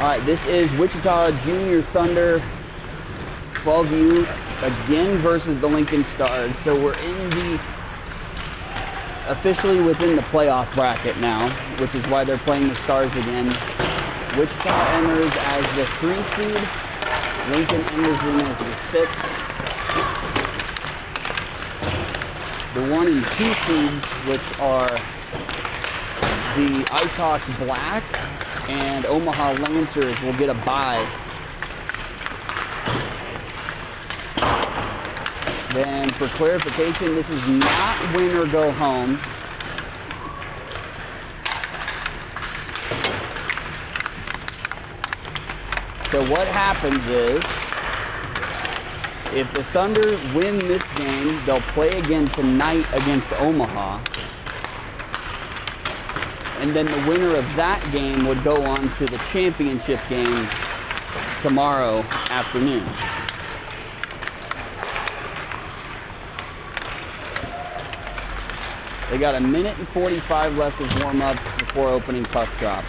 All right, this is Wichita Junior Thunder 12U again versus the Lincoln Stars. So we're officially within the playoff bracket now, which is why they're playing the Stars again. Wichita enters as the 3 seed. Lincoln enters in as the 6. The 1 and 2 seeds, which are the IceHawks Black and Omaha Lancers, will get a bye. Then for clarification, this is not win or go home. So what happens is, if the Thunder win this game, they'll play again tonight against Omaha. And then the winner of that game would go on to the championship game tomorrow afternoon. They got 1 minute and 45 left of warm-ups before opening puck drop.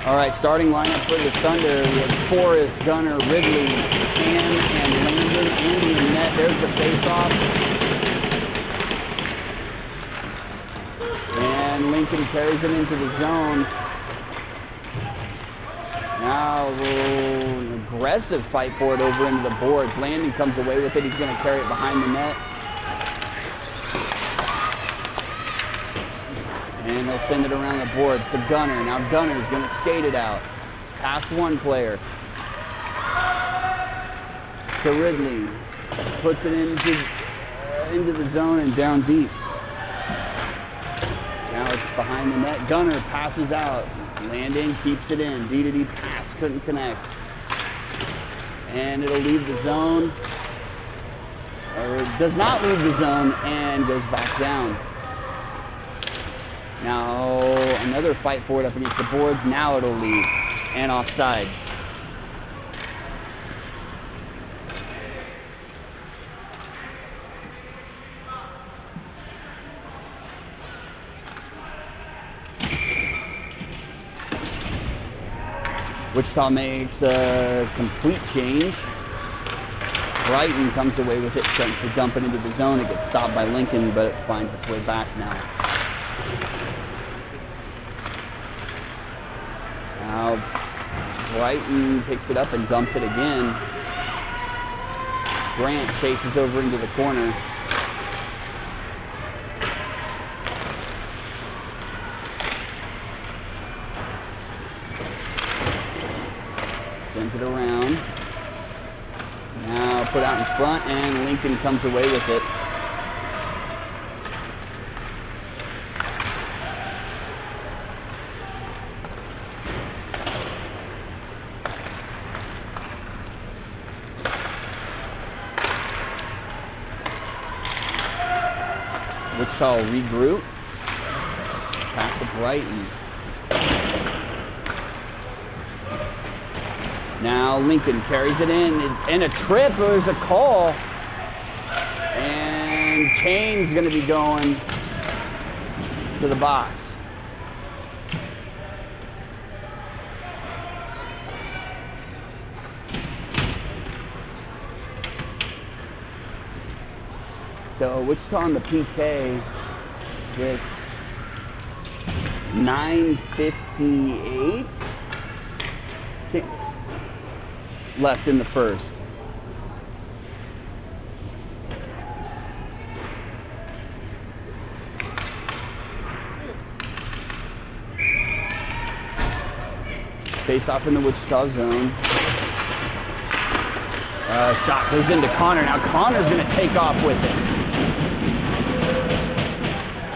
All right, starting lineup for the Thunder. We have Forrest, Gunner, Ridley, Tan, and Landon. Andy in net. There's the face-off. And Lincoln carries it into the zone. Now an aggressive fight for it over into the boards. Landon comes away with it. He's going to carry it behind the net. And they'll send it around the boards to Gunner. Now Gunner's going to skate it out. Past one player. To Ridley. Puts it into the zone and down deep. Now it's behind the net. Gunner passes out. Landon keeps it in. D-to-D pass. Couldn't connect. And it'll leave the zone. or does not leave the zone and goes back down. Now another fight for it up against the boards. Now it'll leave and offsides. Wichita makes a complete change. Brighton comes away with it, tries to dump it into the zone. It gets stopped by Lincoln, but it finds its way back now. Now Brighton picks it up and dumps it again. Grant chases over into the corner. Sends it around. Now put out in front, and Lincoln comes away with it. Wichita will regroup. Pass to Brighton. Now Lincoln carries it in, and a trip. There's a call, and Kane's going to be going to the box. So Wichita on the PK with 9:58 left in the first. Face off in the Wichita zone. Shot goes into Connor. Now Connor's going to take off with it.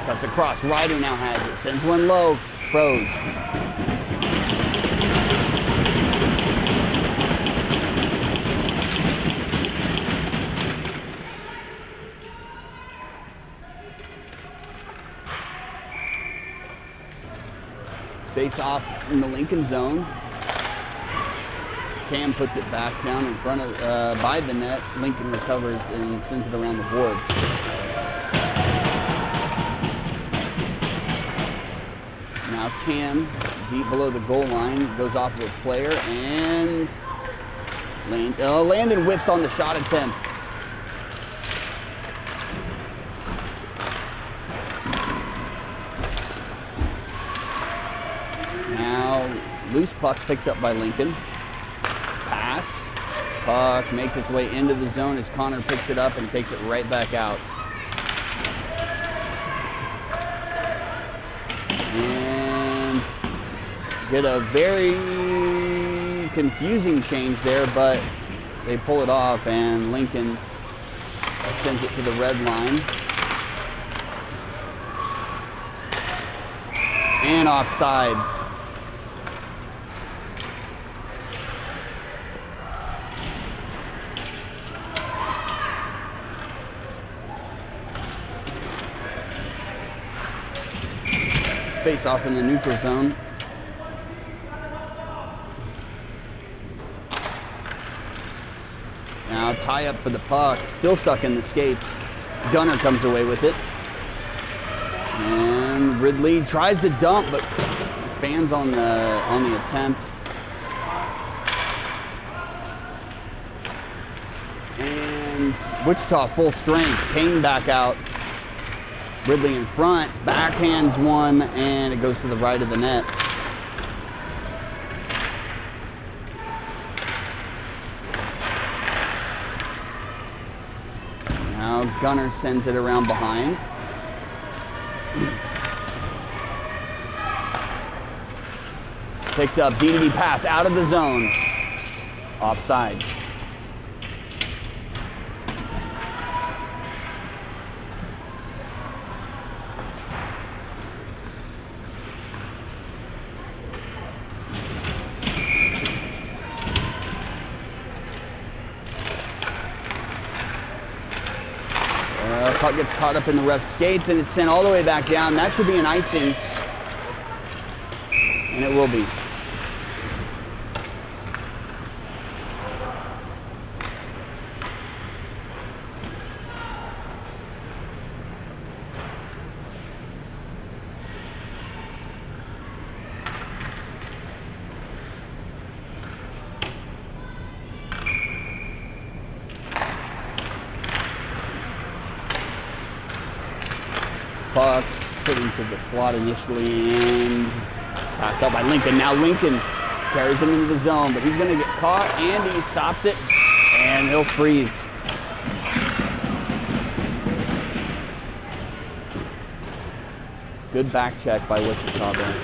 Cuts across. Ryder now has it. Sends one low. Froze. Face off in the Lincoln zone. Cam puts it back down in front of, by the net. Lincoln recovers and sends it around the boards. Now Cam, deep below the goal line, goes off of a player, and Landon whiffs on the shot attempt. Loose puck picked up by Lincoln. Pass. Puck makes its way into the zone as Connor picks it up and takes it right back out. And get a very confusing change there, but they pull it off, and Lincoln sends it to the red line. And offsides. Face off in the neutral zone. Now tie up for the puck, still stuck in the skates. Gunner comes away with it. And Ridley tries to dump, but fans on the attempt. And Wichita full strength. Kane back out. Ridley in front, backhands one, and it goes to the right of the net. Now Gunner sends it around behind. Picked up, D pass out of the zone. Offsides. Puck gets caught up in the ref's skates and it's sent all the way back down. That should be an icing. And it will be. Puck put into the slot initially and passed out by Lincoln. Now Lincoln carries him into the zone, but he's going to get caught and he stops it and he'll freeze. Good back check by Wichita there.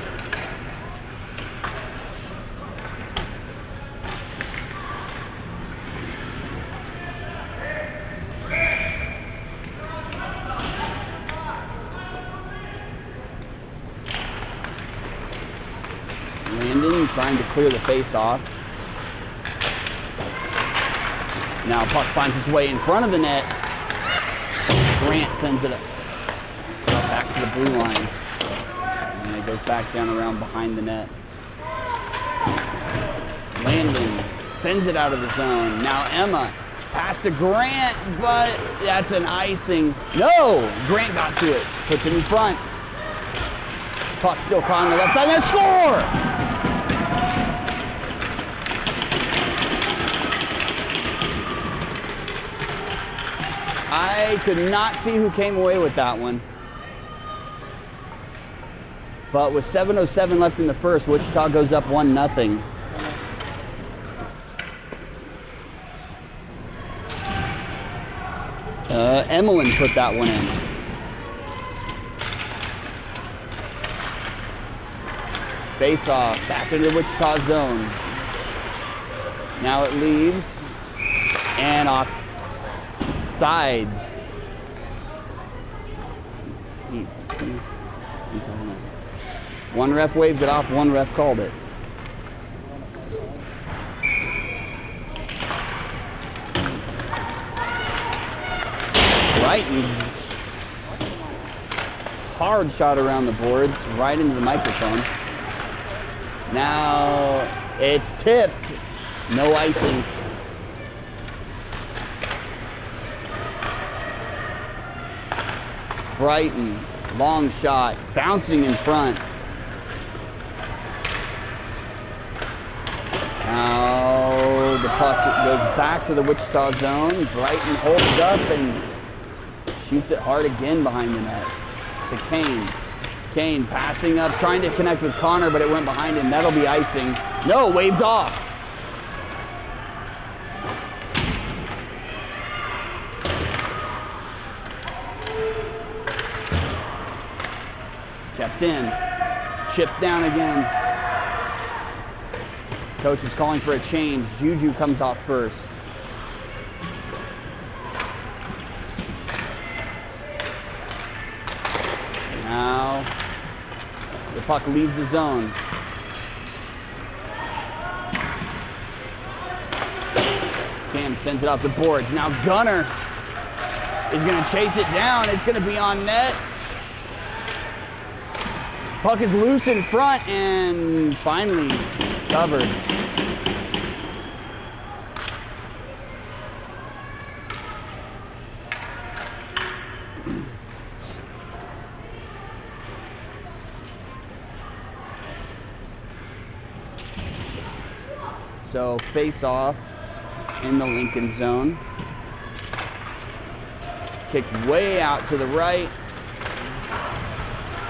Landon trying to clear the face off. Now puck finds its way in front of the net. Grant sends it up back to the blue line. And it goes back down around behind the net. Landon sends it out of the zone. Now Emma pass to Grant, but that's an icing. No! Grant got to it. Puts it in front. Puck still caught on the left side. Then score! I could not see who came away with that one. But with 7:07 left in the first, Wichita goes up 1-0. Emmeline put that one in. Face off, back into the Wichita zone. Now it leaves, and off sides. One ref waved it off, one ref called it. Right, hard shot around the boards, right into the microphone. Now it's tipped, no icing. Brighton, long shot, bouncing in front. Now the puck goes back to the Wichita zone. Brighton holds up and shoots it hard again behind the net to Kane. Kane passing up, trying to connect with Connor, but it went behind him. That'll be icing. No, waved off. Kept in. Chipped down again. Coach is calling for a change. Juju comes off first. Now the puck leaves the zone. Cam sends it off the boards. Now Gunner is going to chase it down. It's going to be on net. Puck is loose in front and finally covered. So face off in the Lincoln zone. Kicked way out to the right.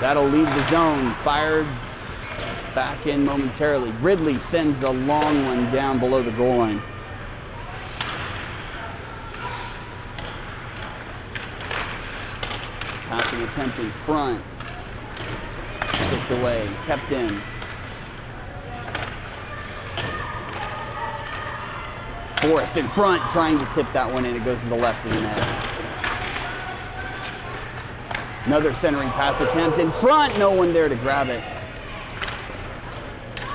That'll leave the zone. Fired back in momentarily. Ridley sends a long one down below the goal line. Passing attempt in front. Sticked away. Kept in. Forrest in front, trying to tip that one in. It goes to the left of the net. Another centering pass attempt in front. No one there to grab it.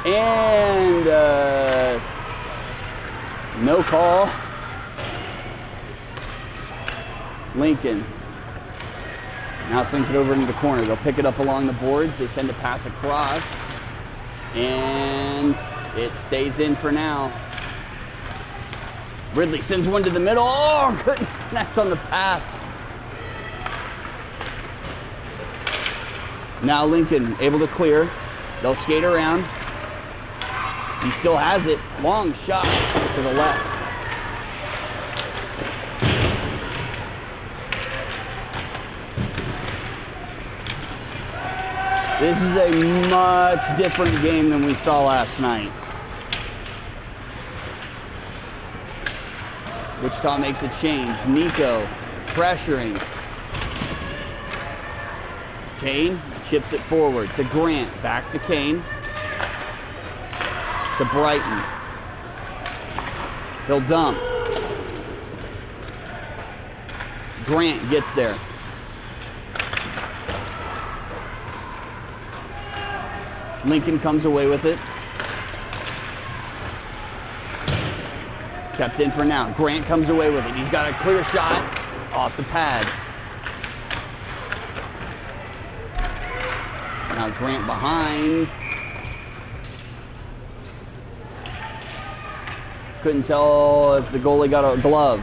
And no call. Lincoln Now slings it over into the corner. They'll pick it up along the boards. They send a pass across. And it stays in for now. Ridley sends one to the middle. Oh, couldn't connect on the pass. Now Lincoln able to clear. They'll skate around. He still has it. Long shot to the left. This is a much different game than we saw last night. Wichita makes a change. Nico pressuring. Kane chips it forward to Grant. Back to Kane. To Brighton. He'll dump. Grant gets there. Lincoln comes away with it. Kept in for now. Grant comes away with it. He's got a clear shot off the pad. Now Grant behind. Couldn't tell if the goalie got a glove.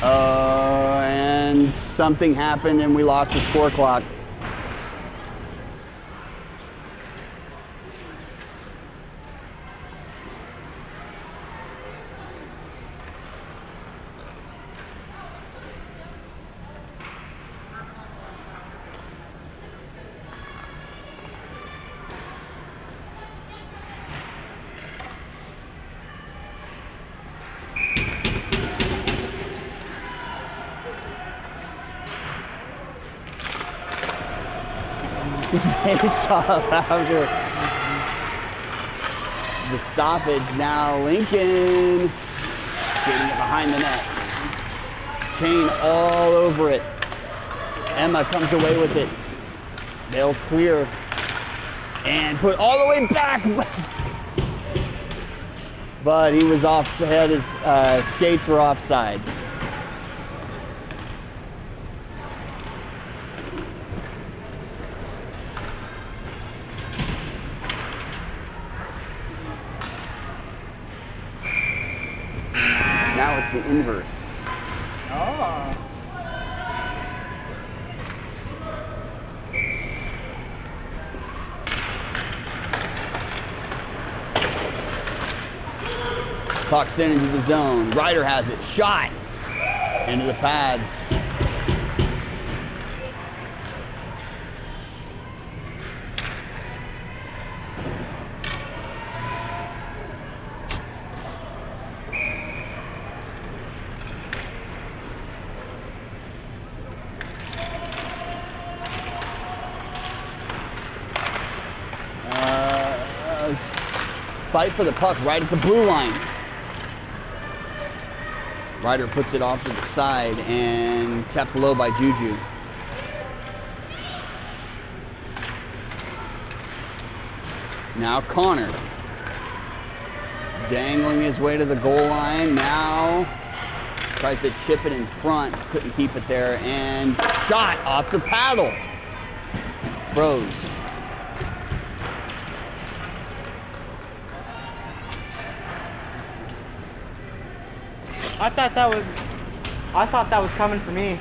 And something happened and we lost the score clock. Face off after the stoppage. Now Lincoln getting it behind the net. Kane all over it. Emma comes away with it. They'll clear and put all the way back. But he was offside. His skates were offsides. Now it's the inverse. Oh. Puck's into the zone. Ryder has it. Shot into the pads. Fight for the puck right at the blue line. Ryder puts it off to the side and kept low by Juju. Now Connor. Dangling his way to the goal line. Now tries to chip it in front. Couldn't keep it there. And shot off the paddle. Froze. I thought that was coming for me.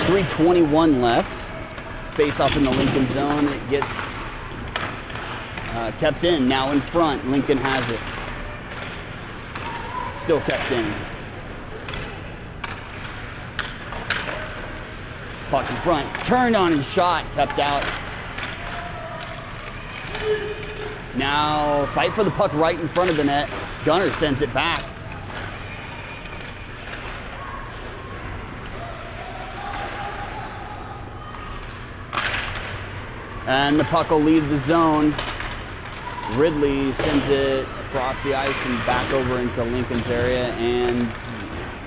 .321 left. Face off in the Lincoln zone. It gets kept in. Now in front. Lincoln has it. Still kept in. Puck in front, turned on and shot, kept out. Now fight for the puck right in front of the net. Gunner sends it back. And the puck will leave the zone. Ridley sends it across the ice and back over into Lincoln's area, and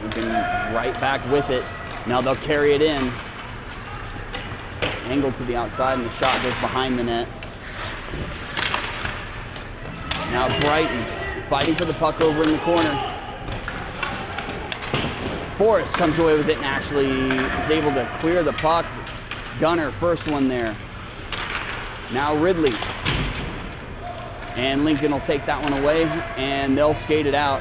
Lincoln right back with it. Now they'll carry it in. Angled to the outside, and the shot goes behind the net. Now Brighton fighting for the puck over in the corner. Forrest comes away with it and actually is able to clear the puck. Gunner, first one there. Now Ridley. And Lincoln will take that one away, and they'll skate it out.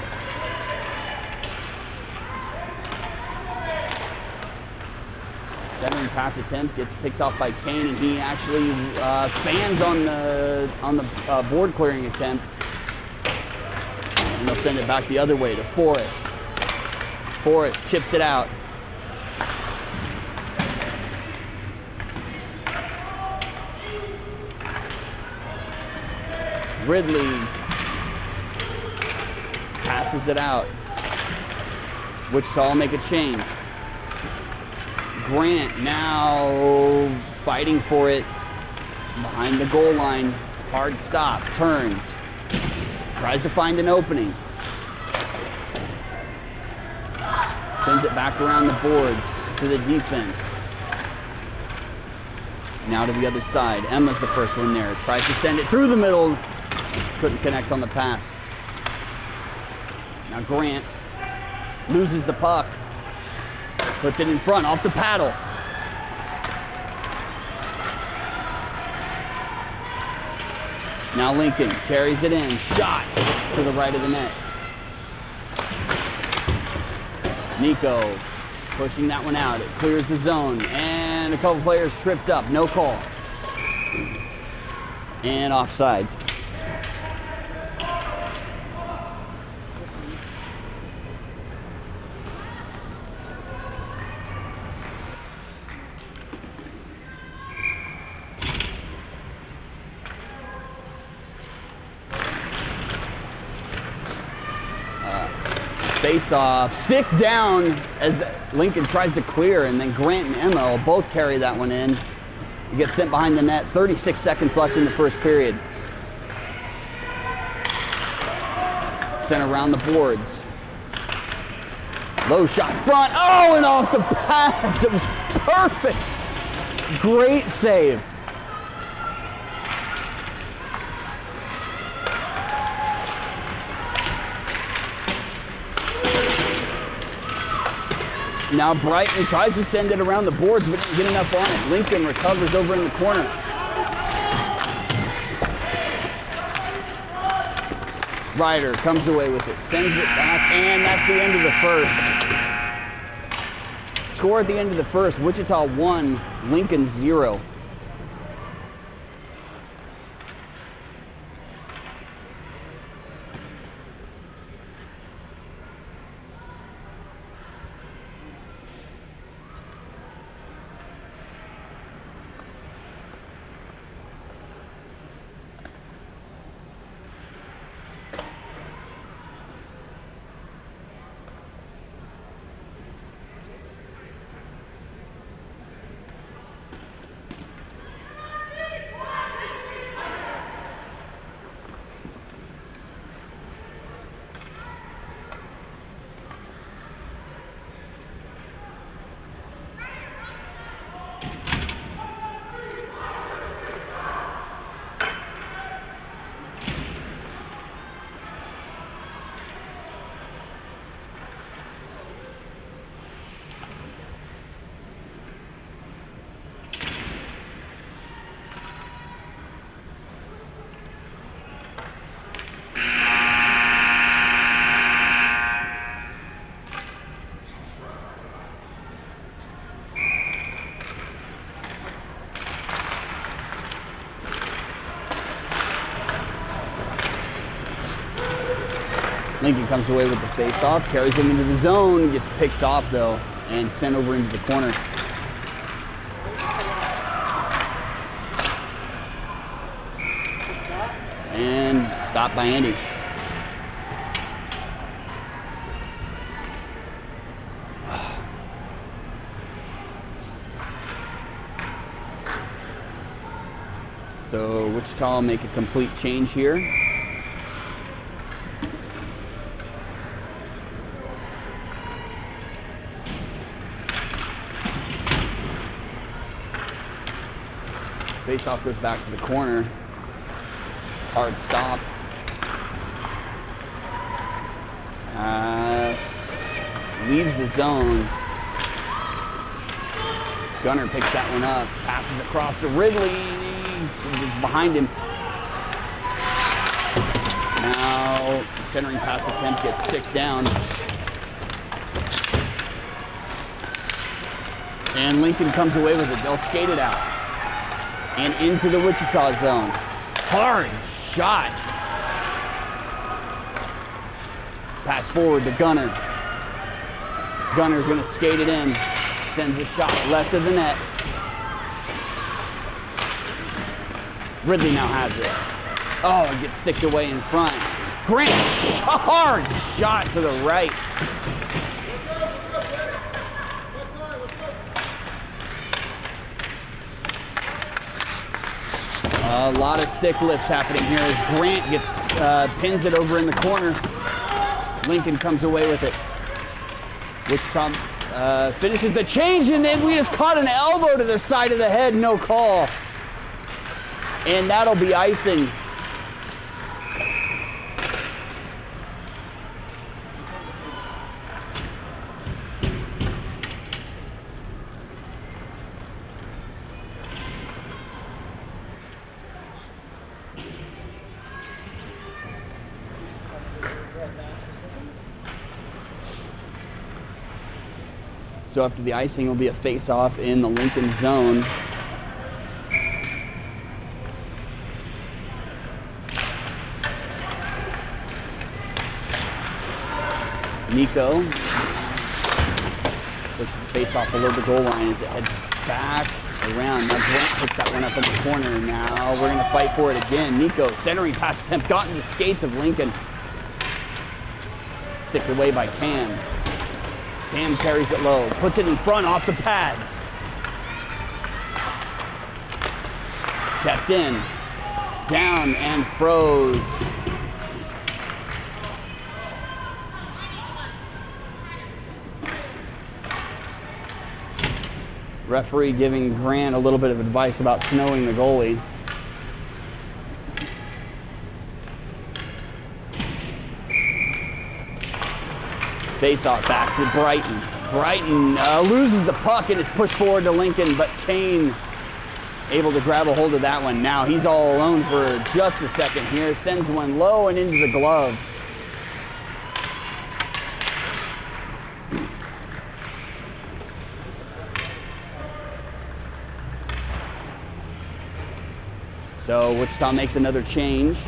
Centering pass attempt gets picked off by Kane, and he actually fans on the board clearing attempt. And they'll send it back the other way to Forrest. Forrest chips it out. Ridley passes it out. Wichita will make a change. Grant now fighting for it behind the goal line. Hard stop, turns, tries to find an opening. Sends it back around the boards to the defense. Now to the other side. Emma's the first one there. Tries to send it through the middle. Couldn't connect on the pass. Now Grant loses the puck. Puts it in front, off the paddle. Now Lincoln carries it in. Shot to the right of the net. Nico pushing that one out. It clears the zone. And a couple players tripped up. No call. And offsides. Face-off, stick down as Lincoln tries to clear, and then Grant and Emma will both carry that one in. He gets sent behind the net. 36 seconds left in the first period. Sent around the boards. Low shot front. Oh, and off the pads. It was perfect. Great save. Now Brighton tries to send it around the boards, but didn't get enough on it. Lincoln recovers over in the corner. Ryder comes away with it, sends it back, and that's the end of the first. Score at the end of the first, Wichita 1, Lincoln 0. Lincoln comes away with the face-off, carries him into the zone, gets picked off though, and sent over into the corner. And stopped by Andy. So Wichita will make a complete change here. Faceoff goes back to the corner. Hard stop. Leaves the zone. Gunner picks that one up. Passes across to Ridley. Behind him. Now, the centering pass attempt gets sticked down. And Lincoln comes away with it. They'll skate it out. And into the Wichita zone. Hard shot. Pass forward to Gunner. Gunner's gonna skate it in. Sends a shot left of the net. Ridley now has it. Oh, it gets sticked away in front. Grant, hard shot to the right. A lot of stick lifts happening here as Grant gets pins it over in the corner. Lincoln comes away with it. Wichita finishes the change, and then we just caught an elbow to the side of the head, no call. And that'll be icing. So after the icing, it'll be a face-off in the Lincoln zone. Nico pushes the face-off below the goal line as it heads back around. Now Grant picks that one up in the corner. Now we're gonna fight for it again. Nico, centering pass attempt, got in the skates of Lincoln. Sticked away by Cam. Cam carries it low, puts it in front off the pads. Kept in, down and froze. Referee giving Grant a little bit of advice about snowing the goalie. Face-off back to Brighton. Brighton loses the puck and it's pushed forward to Lincoln, but Kane able to grab a hold of that one. Now he's all alone for just a second here. Sends one low and into the glove. So Wichita makes another change.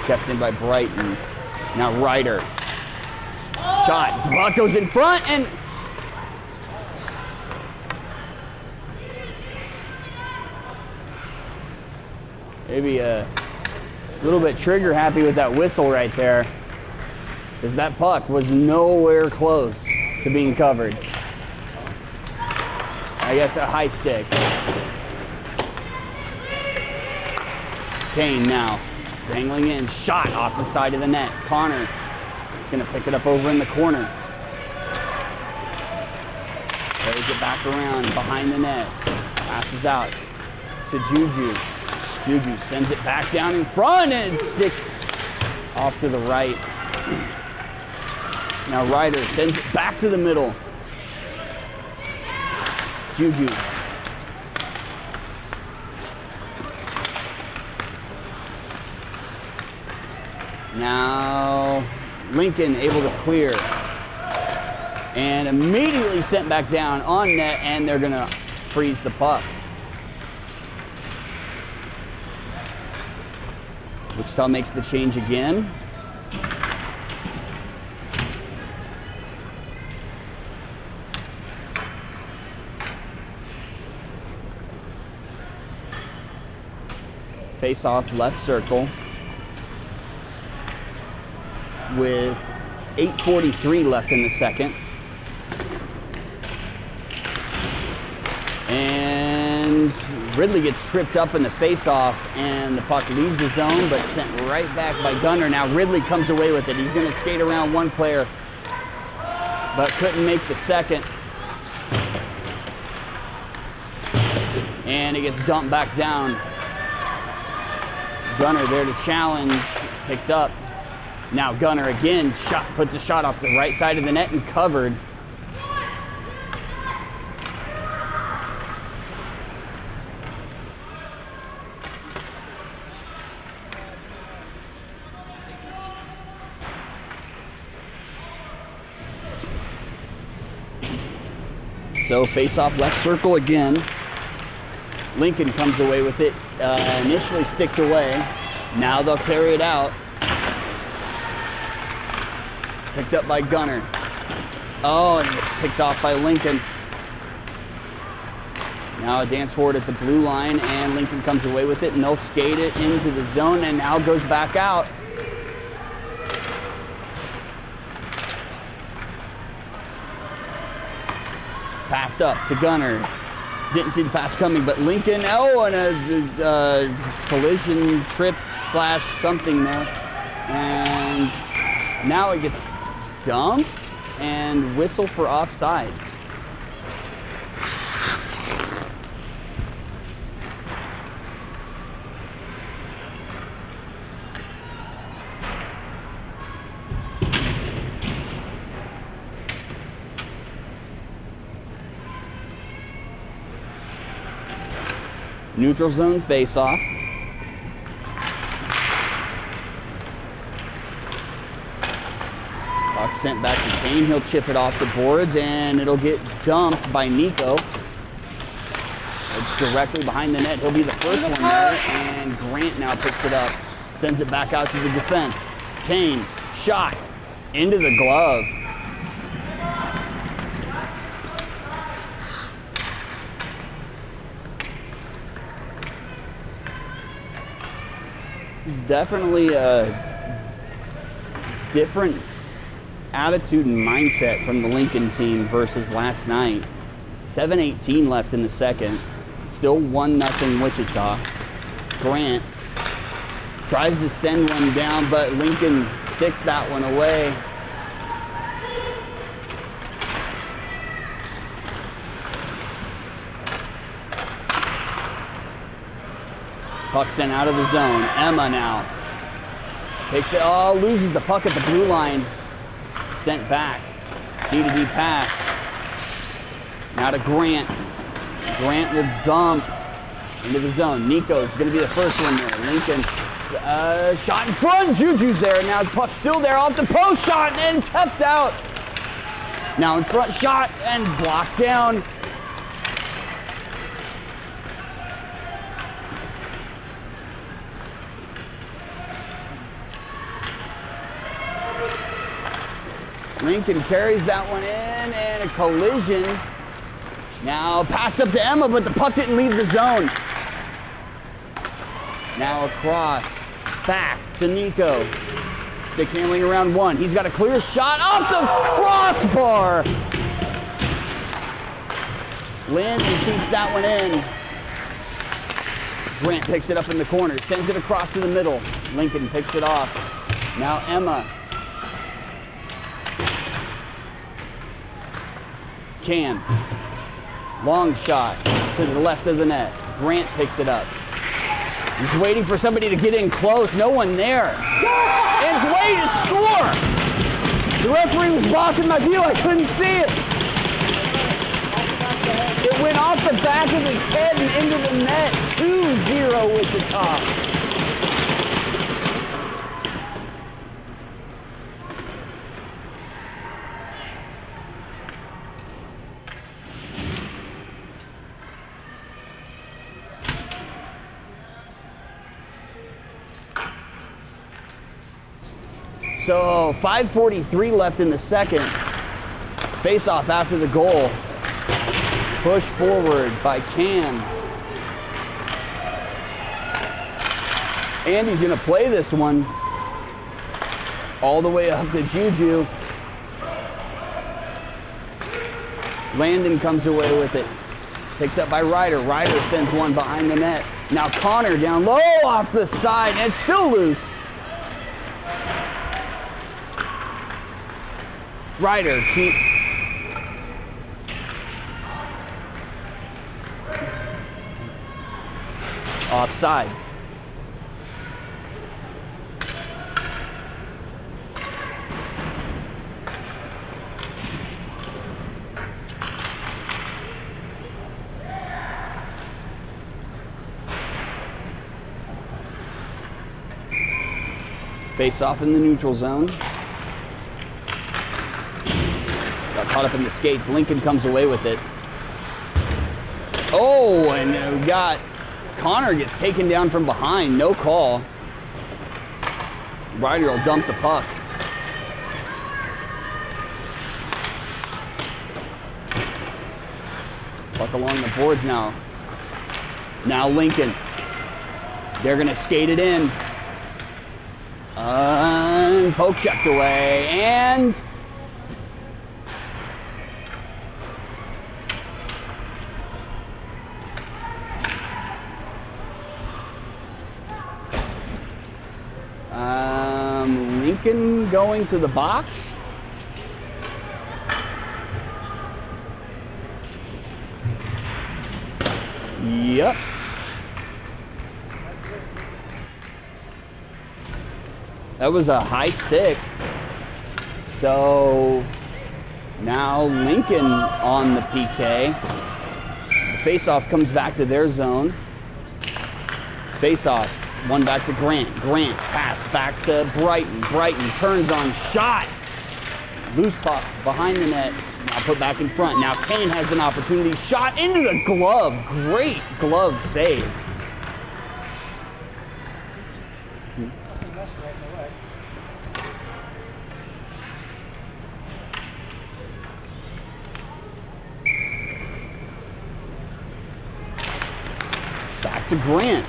Kept in by Brighton. Now Ryder. Shot. The puck goes in front and maybe a little bit trigger happy with that whistle right there, because that puck was nowhere close to being covered. I guess a high stick. Kane now dangling in, shot off the side of the net. Connor is going to pick it up over in the corner. Carries it back around behind the net. Passes out to Juju. Juju sends it back down in front and it's sticked off to the right. Now Ryder sends it back to the middle. Juju. Now Lincoln able to clear and immediately sent back down on net, and they're gonna freeze the puck. Wichita makes the change again. Face off left circle with 8:43 left in the second. And Ridley gets tripped up in the face-off, and the puck leaves the zone, but sent right back by Gunner. Now Ridley comes away with it. He's going to skate around one player, but couldn't make the second. And it gets dumped back down. Gunner there to challenge, picked up. Now Gunner again, puts a shot off the right side of the net and covered. So face-off left circle again. Lincoln comes away with it. Initially sticked away. Now they'll carry it out. Picked up by Gunner. Oh, and it gets picked off by Lincoln. Now a dance forward at the blue line, and Lincoln comes away with it, and they'll skate it into the zone, and now goes back out. Passed up to Gunner. Didn't see the pass coming, but Lincoln, and a collision trip slash something there. And now it gets dumped and whistle for offsides. Neutral zone face-off. Puck sent back to Kane. He'll chip it off the boards, and it'll get dumped by Nico. It's directly behind the net. He'll be the first one there, and Grant now picks it up. Sends it back out to the defense. Kane, shot into the glove. Definitely a different attitude and mindset from the Lincoln team versus last night. 7:18 left in the second. Still 1-0 Wichita. Grant tries to send one down, but Lincoln sticks that one away. Puck sent out of the zone. Emma now takes it. Oh, loses the puck at the blue line. Sent back. D-to-D pass. Now to Grant. Grant will dump into the zone. Nico's going to be the first one there. Lincoln shot in front. Juju's there. Now the puck's still there off the post shot and tapped out. Now in front shot and blocked down. Lincoln carries that one in, and a collision. Now pass up to Emma, but the puck didn't leave the zone. Now across, back to Nico. Stick handling around one. He's got a clear shot off the crossbar. Lynn keeps that one in. Grant picks it up in the corner, sends it across to the middle. Lincoln picks it off. Now Emma. Cam, long shot to the left of the net. Grant picks it up. He's waiting for somebody to get in close. No one there. And it's way to score. The referee was blocking my view. I couldn't see it. It went off the back of his head and into the net. 2-0 Wichita. So 5:43 left in the second. Face-off after the goal. Push forward by Cam. Andy's going to play this one all the way up to Juju. Landon comes away with it. Picked up by Ryder. Ryder sends one behind the net. Now Connor down low off the side, and it's still loose. Ryder keep. Offsides. Face off in the neutral zone. Got caught up in the skates. Lincoln comes away with it. Oh, and we got Connor gets taken down from behind. No call. Ryder will dump the puck. Puck along the boards now. Now Lincoln. They're going to skate it in. Poke checked away, and Lincoln going to the box. Yep. That was a high stick. So now Lincoln on the PK. The faceoff comes back to their zone. Faceoff, one back to Grant. Grant pass back to Brighton. Brighton turns on shot. Loose puck behind the net. Now put back in front. Now Kane has an opportunity. Shot into the glove. Great glove save. Back to Grant.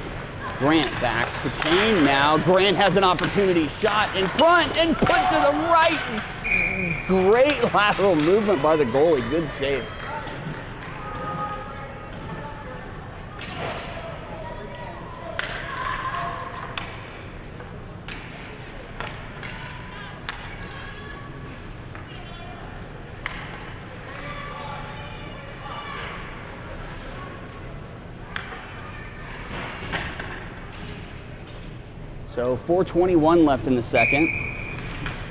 Grant back to Kane. Now Grant has an opportunity. Shot in front and put to the right. Great lateral movement by the goalie. Good save. So 4:21 left in the second.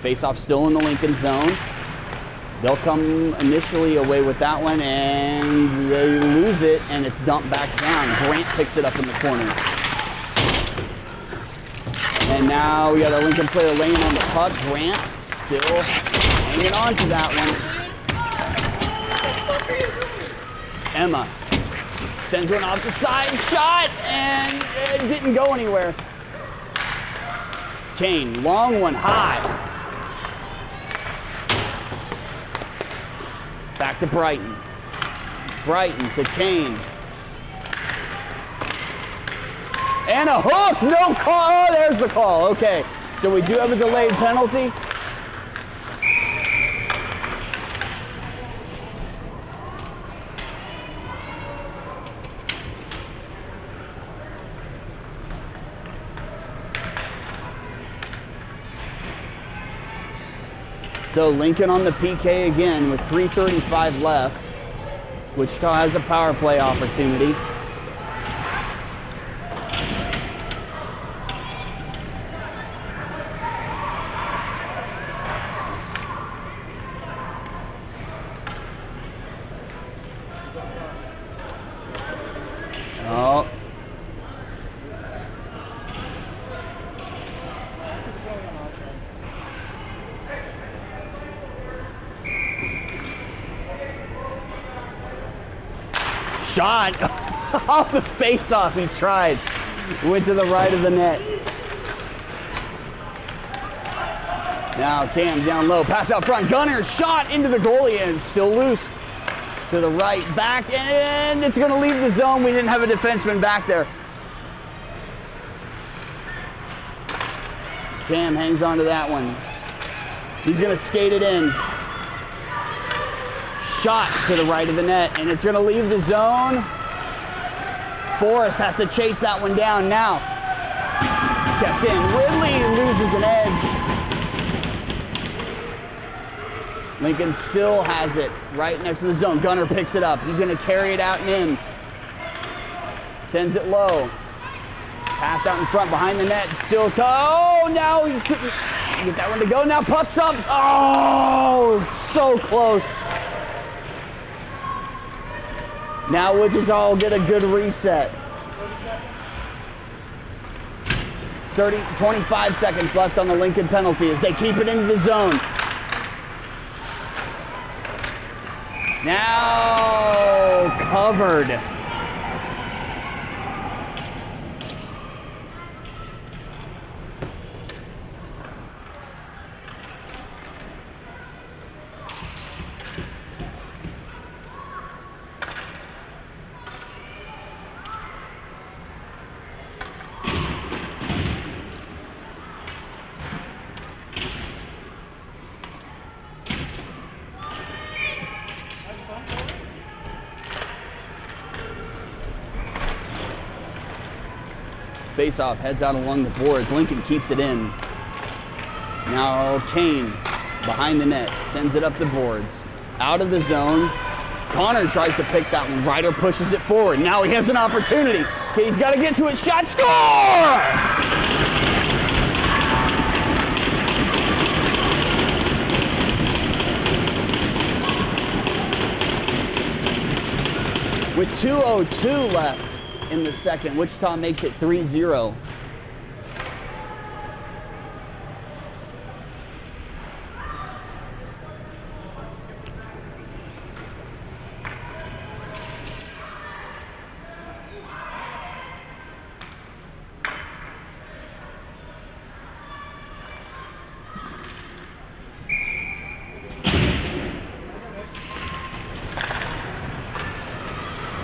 Faceoff still in the Lincoln zone. They'll come initially away with that one, and they lose it, and it's dumped back down. Grant picks it up in the corner. And now we got a Lincoln player laying on the puck. Grant still hanging on to that one. Emma sends one off the side, shot, and it didn't go anywhere. Kane, long one, high. Back to Brighton. Brighton to Kane. And a hook, no call. Oh, there's the call. Okay, so we do have a delayed penalty. So Lincoln on the PK again with 3:35 left. Wichita has a power play opportunity. Oh. Shot off the face-off. He tried. Went to the right of the net. Now Cam down low. Pass out front. Gunner shot into the goalie and still loose. To the right. Back. And it's going to leave the zone. We didn't have a defenseman back there. Cam hangs on to that one. He's going to skate it in. Shot to the right of the net, and it's going to leave the zone. Forrest has to chase that one down now. Kept in. Ridley loses an edge. Lincoln still has it right next to the zone. Gunner picks it up. He's going to carry it out and in. Sends it low. Pass out in front behind the net. Still now he couldn't get that one to go. Now puck's up. Oh, it's so close. Now Wichita will get a good reset. 25 seconds left on the Lincoln penalty as they keep it into the zone. Now covered. Face-off heads out along the boards. Lincoln keeps it in. Now Kane behind the net, sends it up the boards. Out of the zone. Connor tries to pick that one. Ryder pushes it forward. Now he has an opportunity. Okay, he's got to get to it. Shot, score! With 2:02 left in the second, Wichita makes it 3-0.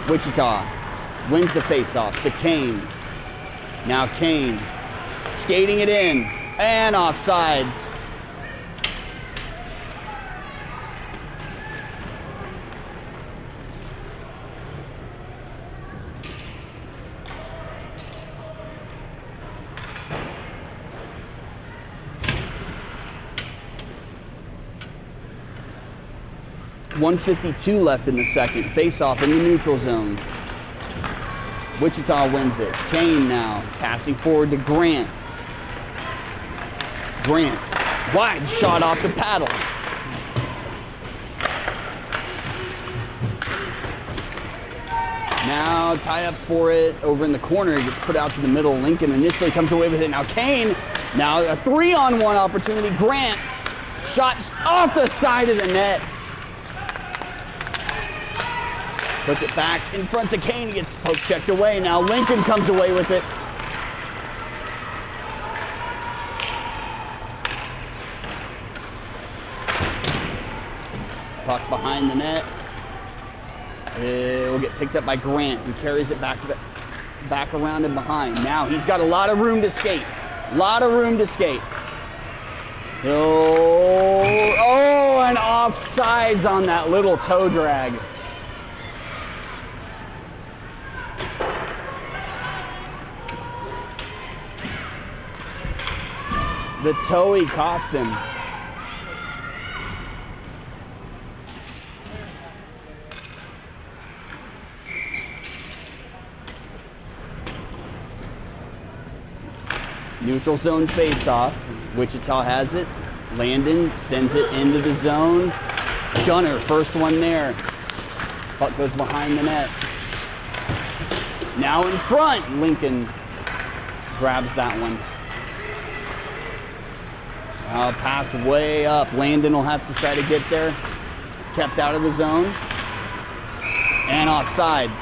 Wichita wins the face-off to Kane. Now Kane skating it in and offsides. .152 left in the second. Face-off in the neutral zone. Wichita wins it. Kane now passing forward to Grant. Grant, wide shot off the paddle. Now tie up for it over in the corner. It gets put out to the middle. Lincoln initially comes away with it. Now Kane, now a 3-on-1 opportunity. Grant, shot off the side of the net. Puts it back in front to Kane. Gets poke checked away. Now Lincoln comes away with it. Puck behind the net. It will get picked up by Grant, who carries it back around and behind. Now he's got a lot of room to skate. Oh, and offsides on that little toe drag. The toey cost him. Neutral zone face-off. Wichita has it. Landon sends it into the zone. Gunner, first one there. Puck goes behind the net. Now in front, Lincoln grabs that one. Passed way up. Landon will have to try to get there. Kept out of the zone. And offsides.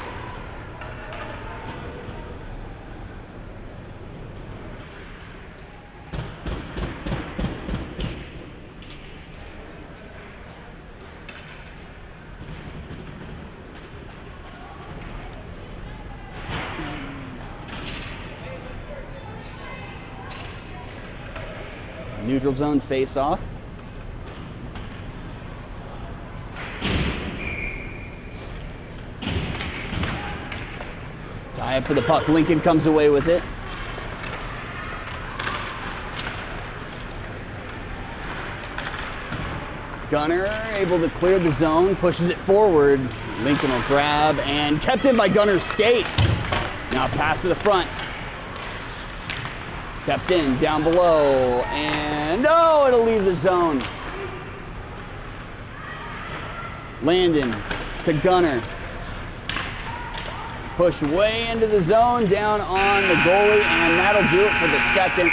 Neutral zone face-off. Tie up for the puck. Lincoln comes away with it. Gunner able to clear the zone, pushes it forward. Lincoln will grab and kept in by Gunner's skate. Now pass to the front. Kept in, down below, and no, it'll leave the zone. Landon to Gunner. Push way into the zone, down on the goalie, and that'll do it for the second.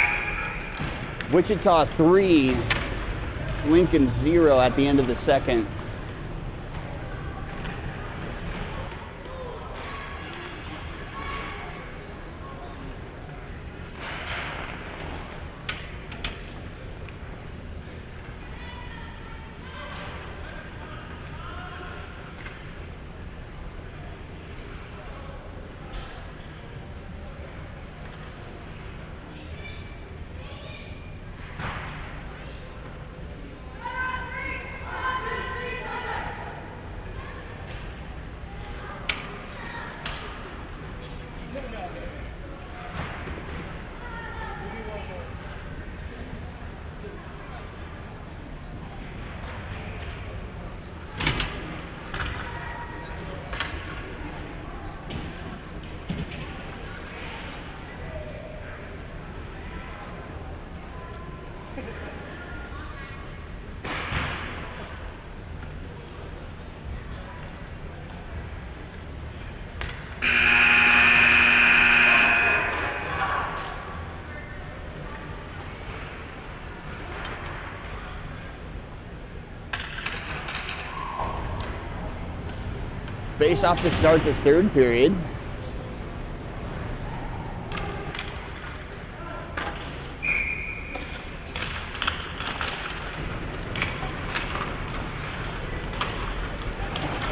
Wichita 3, Lincoln 0 at the end of the second. Face off to start the third period.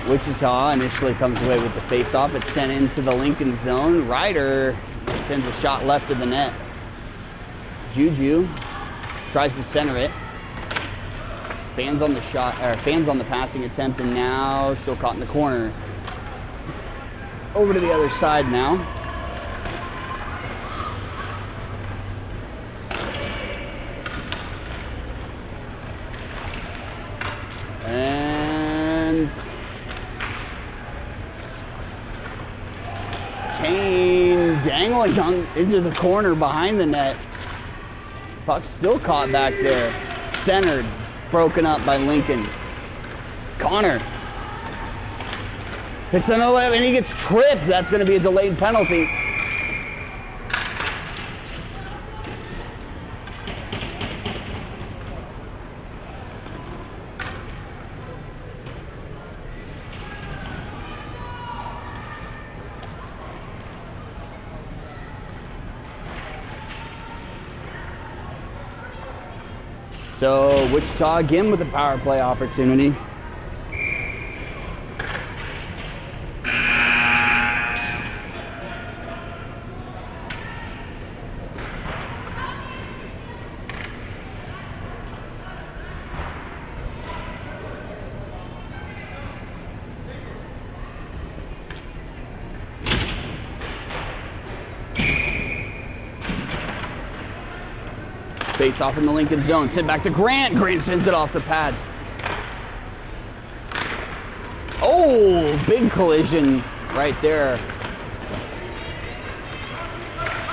Wichita initially comes away with the face-off. It's sent into the Lincoln zone. Ryder sends a shot left of the net. Juju tries to center it. Fans on the shot, or fans on the passing attempt, and now still caught in the corner. Over to the other side now. And Kane dangling into the corner behind the net. Puck still caught back there. Centered, broken up by Lincoln. Connor picks the 11 and he gets tripped. That's going to be a delayed penalty. So Wichita again with a power play opportunity. Face off in the Lincoln zone. Sent back to Grant. Grant sends it off the pads. Oh, big collision right there.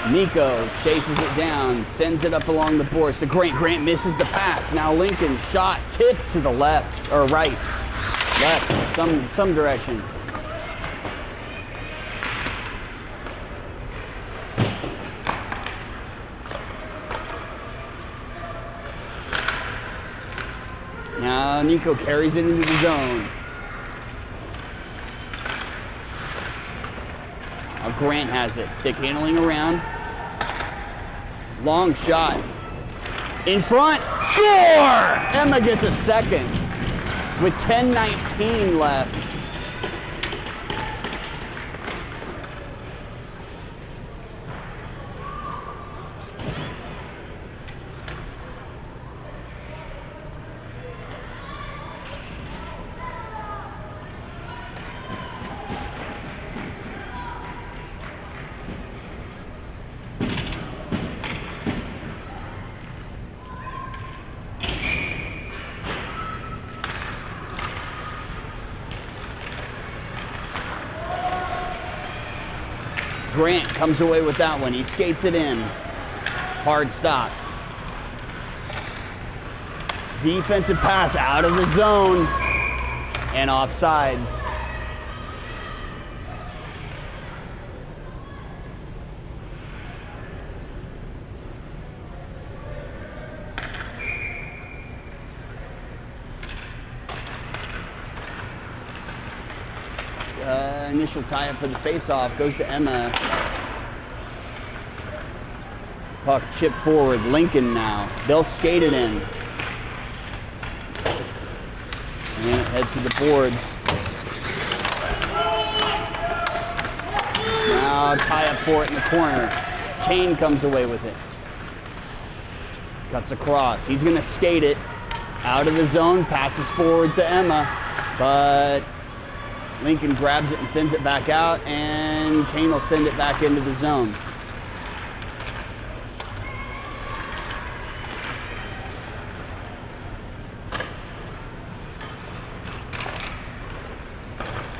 Nico chases it down, sends it up along the boards to Grant. Grant misses the pass. Now Lincoln shot tipped to the left or right. Left, some direction. Now Nico carries it into the zone. Now Grant has it. Stick handling around. Long shot. In front. Score! Emma gets a second with 10:19 left. Grant comes away with that one. He skates it in. Hard stop. Defensive pass out of the zone and offsides. Initial tie-up for the face-off goes to Emma. Puck chipped forward. Lincoln now. They'll skate it in. And it heads to the boards. Now tie-up for it in the corner. Kane comes away with it. Cuts across. He's going to skate it out of the zone. Passes forward to Emma. But Lincoln grabs it and sends it back out, and Kane will send it back into the zone.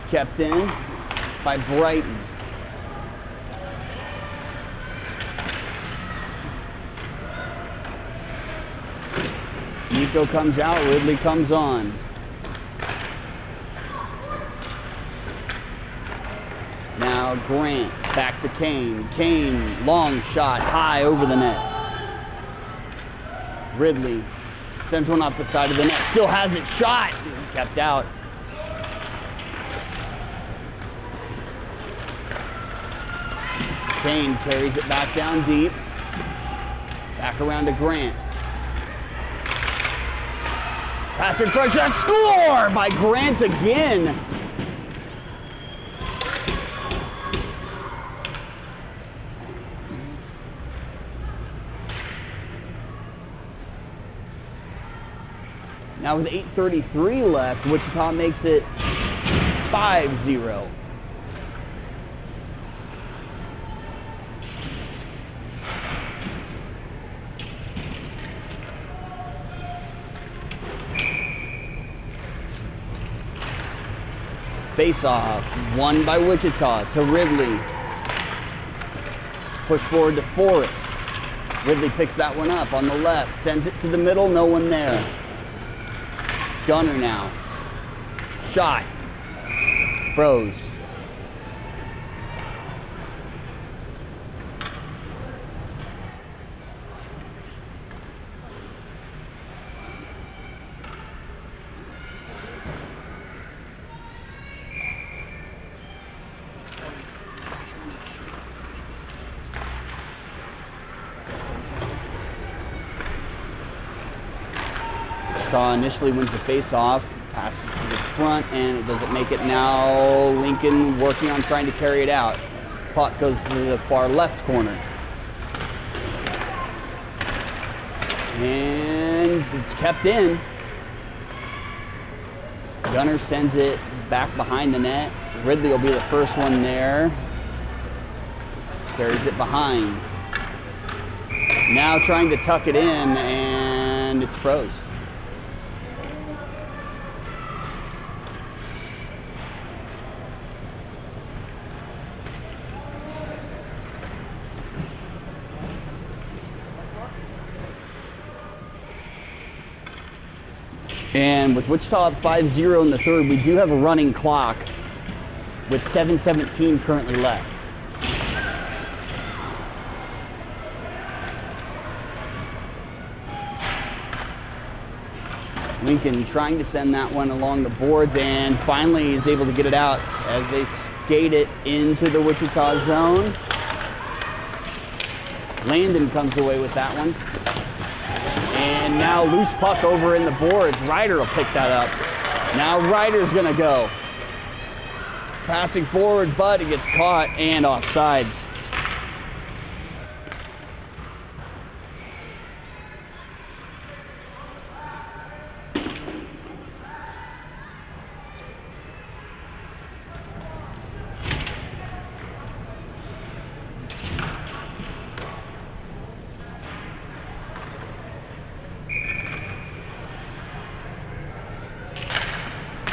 Kept in by Brighton. Nico comes out, Ridley comes on. Now Grant, back to Kane. Kane, long shot, high over the net. Ridley sends one off the side of the net, still has it shot, kept out. Kane carries it back down deep. Back around to Grant. Pass in front, shot, score by Grant again. Now with 8:33 left, Wichita makes it 5-0. Face-off, won by Wichita to Ridley. Push forward to Forrest. Ridley picks that one up on the left, sends it to the middle, no one there. Gunner now. Shot. Froze. Wichita initially wins the face-off, passes to the front, and it doesn't make it now. Lincoln working on trying to carry it out. Puck goes to the far left corner. And it's kept in. Gunner sends it back behind the net. Ridley will be the first one there. Carries it behind. Now trying to tuck it in, and it's froze. And with Wichita up 5-0 in the third, we do have a running clock with 7:17 currently left. Lincoln trying to send that one along the boards and finally is able to get it out as they skate it into the Wichita zone. Landon comes away with that one. And now loose puck over in the boards. Ryder will pick that up. Now Ryder's gonna go. Passing forward, but it gets caught and offsides.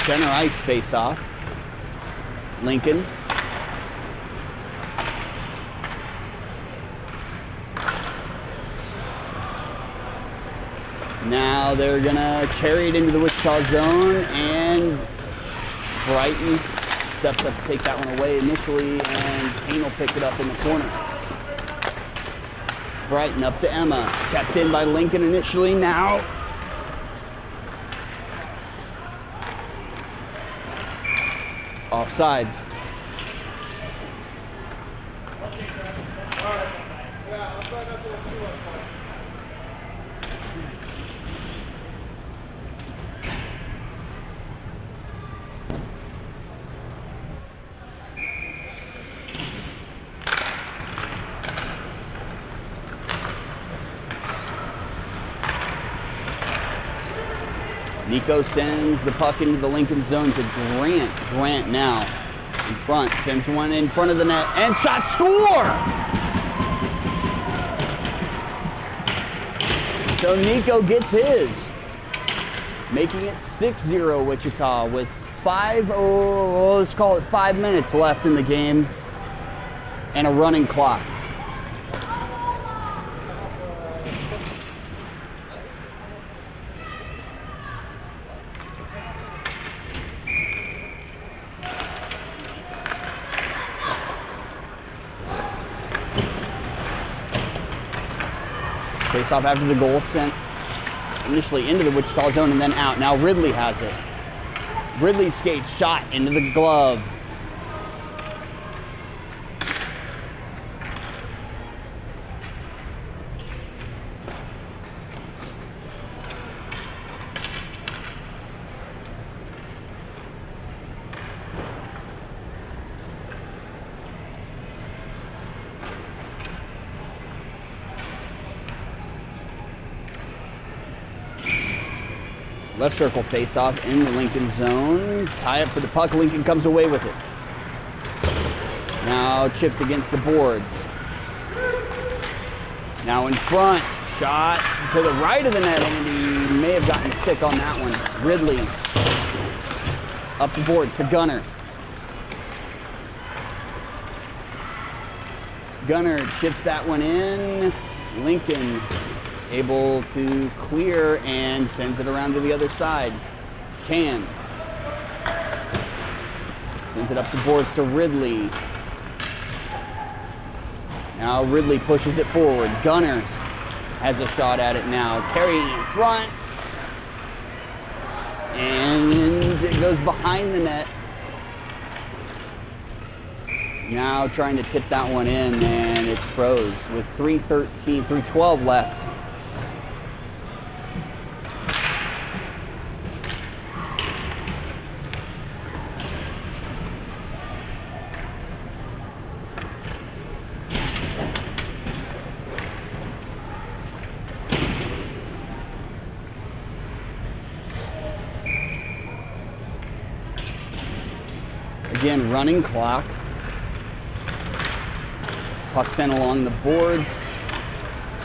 Center ice face-off. Lincoln. Now they're gonna carry it into the Wichita zone, and Brighton steps up to take that one away initially, and Kane will pick it up in the corner. Brighton up to Emma, kept in by Lincoln initially, now offsides. Nico sends the puck into the Lincoln zone to Grant. Grant now in front, sends one in front of the net, and shot, score! So Nico gets his, making it 6-0 Wichita with let's call it 5 minutes left in the game and a running clock. Face off after the goal, sent initially into the Wichita zone and then out. Now Ridley has it. Ridley skates, shot into the glove. Left circle face-off in the Lincoln zone. Tie up for the puck. Lincoln comes away with it. Now chipped against the boards. Now in front. Shot to the right of the net, and he may have gotten a stick on that one. Ridley up the boards to Gunner. Gunner chips that one in. Lincoln able to clear and sends it around to the other side. Can sends it up the boards to Ridley. Now Ridley pushes it forward. Gunner has a shot at it now, carrying it in front, and it goes behind the net. Now trying to tip that one in, and it's froze with 3:12 left. Again, running clock. Puck sent along the boards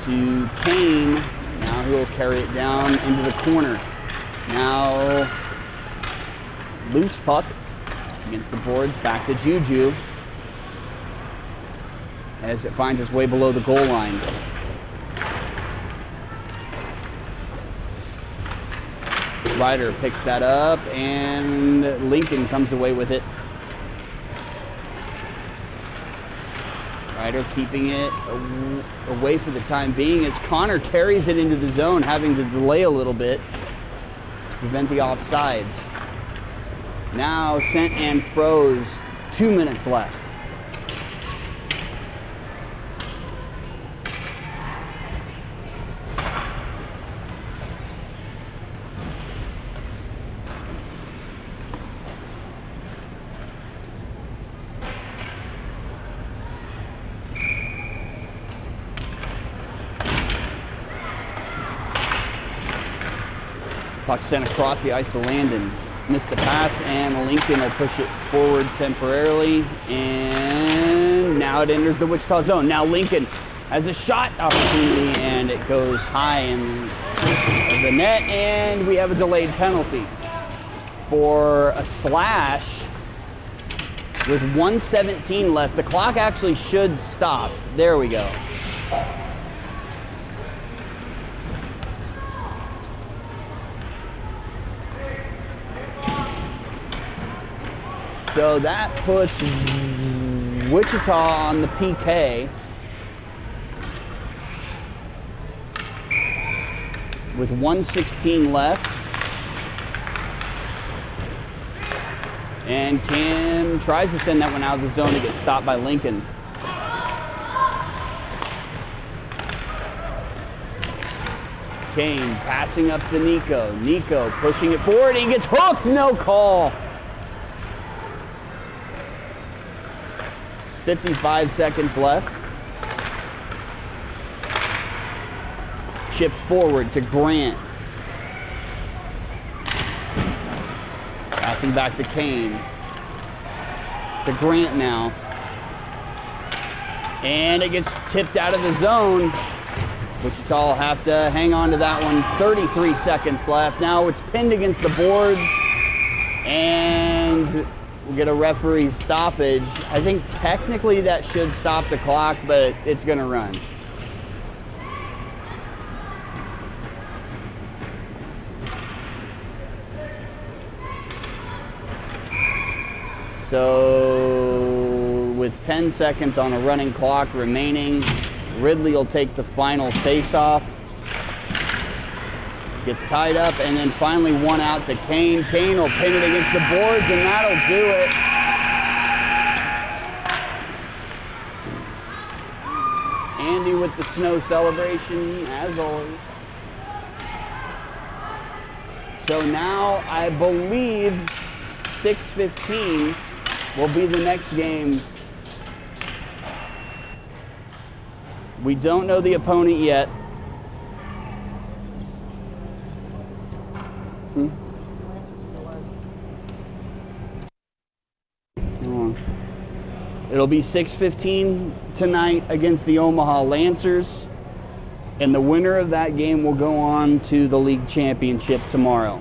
to Kane. Now he'll carry it down into the corner. Now loose puck against the boards, back to Juju as it finds its way below the goal line. Ryder picks that up, and Lincoln comes away with it. Ryder keeping it away for the time being as Connor carries it into the zone, having to delay a little bit to prevent the offsides. Now sent and froze. 2 minutes left. Puck sent across the ice to Landon. Missed the pass, and Lincoln will push it forward temporarily. And now it enters the Wichita zone. Now Lincoln has a shot opportunity, and it goes high in the net, and we have a delayed penalty for a slash with 1:17 left. The clock actually should stop. There we go. So that puts Wichita on the PK with 1:16 left. And Kim tries to send that one out of the zone to get stopped by Lincoln. Kane passing up to Nico. Nico pushing it forward. He gets hooked. No call. 55 seconds left. Chipped forward to Grant. Passing back to Kane. To Grant now. And it gets tipped out of the zone. Wichita will have to hang on to that one. 33 seconds left. Now it's pinned against the boards. And we'll get a referee's stoppage. I think technically that should stop the clock, but it's going to run. So with 10 seconds on a running clock remaining, Ridley will take the final face-off. Gets tied up, and then finally one out to Kane. Kane will pin it against the boards, and that'll do it. Andy with the snow celebration, as always. So now I believe 6:15 will be the next game. We don't know the opponent yet. It'll be 6:15 tonight against the Omaha Lancers, and the winner of that game will go on to the league championship tomorrow.